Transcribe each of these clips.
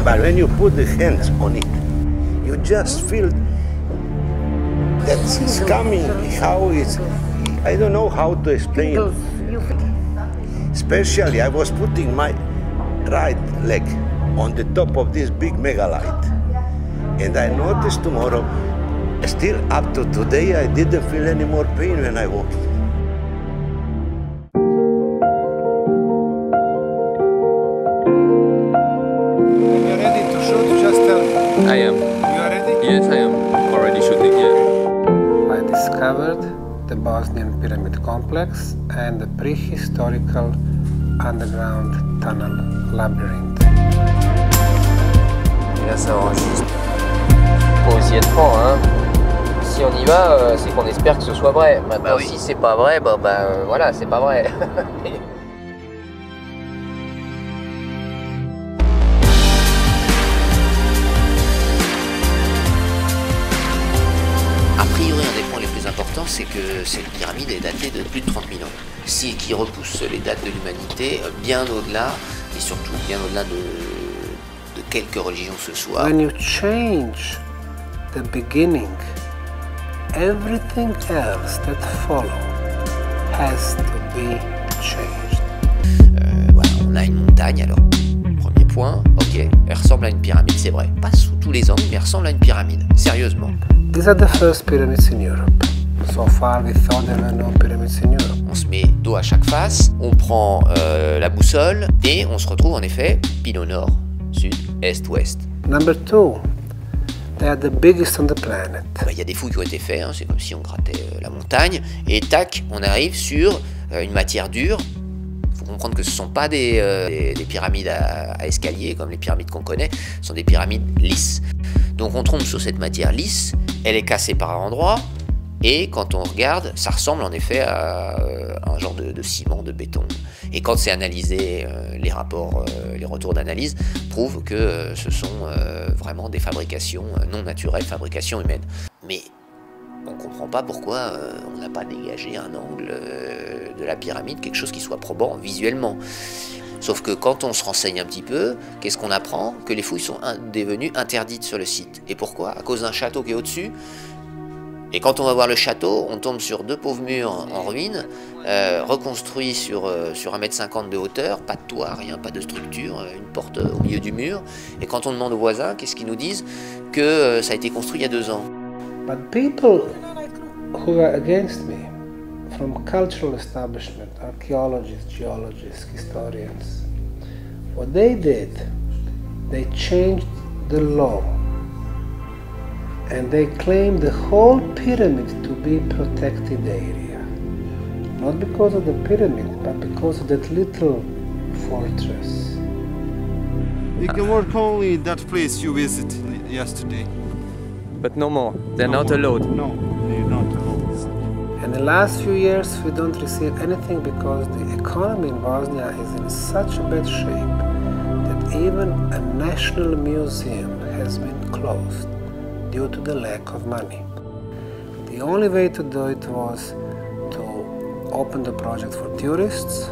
But when you put the hands on it, you just feel that it's coming, how it's, I don't know how to explain it. Especially I was putting my right leg on the top of this big megalite. And I noticed tomorrow, still up to today, I didn't feel any more pain when I walked. When you're ready to shoot, just tell me. I am. You are ready? Yes, I am already shooting, yeah. I discovered the Bosnian Pyramid Complex and the prehistorical underground tunnel labyrinth. Et là, ça enregistre. Faut aussi être franc, hein. Si on y va, c'est qu'on espère que ce soit vrai. Maintenant, si c'est pas vrai, voilà, c'est pas vrai. A priori, un des points les plus importants, c'est que cette pyramide est datée de plus de 30 000 ans. Qui repousse les dates de l'humanité bien au-delà, et surtout bien au-delà de quelque religion que ce soit. When you change the beginning, everything else that follows has to be changed. Voilà, on a une montagne alors. Premier point, ok, elle ressemble à une pyramide, c'est vrai. Pas sous tous les angles, mais elle ressemble à une pyramide, sérieusement. These are the first pyramids in Europe. So far we thought there were no pyramids in Europe. On se met dos à chaque face, on prend la boussole et on se retrouve en effet pile au nord, sud, est, ouest. Number two, they are the biggest on the planet. Il y a des fouilles qui ont été faites, hein, c'est comme si on grattait la montagne, et tac, on arrive sur une matière dure. Il faut comprendre que ce ne sont pas des pyramides à escalier, comme les pyramides qu'on connaît, ce sont des pyramides lisses. Donc on tombe sur cette matière lisse, elle est cassée par endroits, et quand on regarde, ça ressemble en effet à un genre de ciment, de béton. Et quand c'est analysé, les rapports, les retours d'analyse prouvent que ce sont vraiment des fabrications non naturelles, fabrications humaines. Mais on ne comprend pas pourquoi on n'a pas dégagé un angle de la pyramide, quelque chose qui soit probant visuellement. Sauf que quand on se renseigne un petit peu, qu'est-ce qu'on apprend? Que les fouilles sont devenues interdites sur le site. Et pourquoi? À cause d'un château qui est au-dessus. Et quand on va voir le château, on tombe sur deux pauvres murs en ruine, reconstruits sur 1,50 m de hauteur, pas de toit, rien, pas de structure, une porte au milieu du mur. Et quand on demande aux voisins, qu'est-ce qu'ils nous disent? Que ça a été construit il y a 2 ans. But people who are against me, from cultural establishment, archaeologists, geologists, historians, what they did, they changed the law. And they claim the whole pyramid to be protected area. Not because of the pyramid, but because of that little fortress. You can work only in that place you visited yesterday. But no more. They're not allowed. No, you're not allowed. In the last few years, we don't receive anything because the economy in Bosnia is in such a bad shape that even a national museum has been closed due to the lack of money. The only way to do it was to open the project for tourists,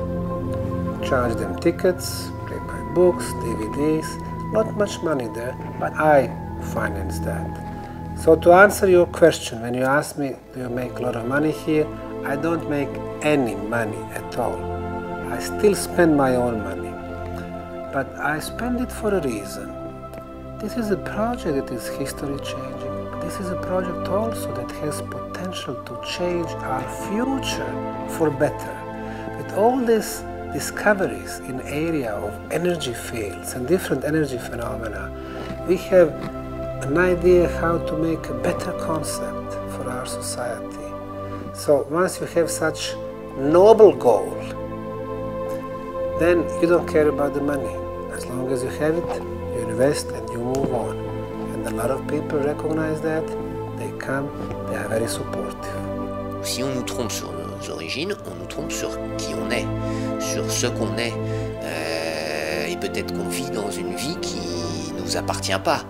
charge them tickets, they buy books, DVDs, not much money there, but I finance that. So to answer your question, when you ask me, do you make a lot of money here? I don't make any money at all. I still spend my own money, but I spend it for a reason. This is a project that is history changing. This is a project also that has potential to change our future for better. With all these discoveries in area of energy fields and different energy phenomena, we have an idea how to make a better concept for our society. So once you have such noble goal, then you don't care about the money. As long as you have it, you invest and you move on. And a lot of people recognize that, they come, they are very supportive. Si on nous trompe sur nos origines, on nous trompe sur qui on est, sur ce qu'on est. Et peut-être qu'on vit dans une vie qui ne nous appartient pas.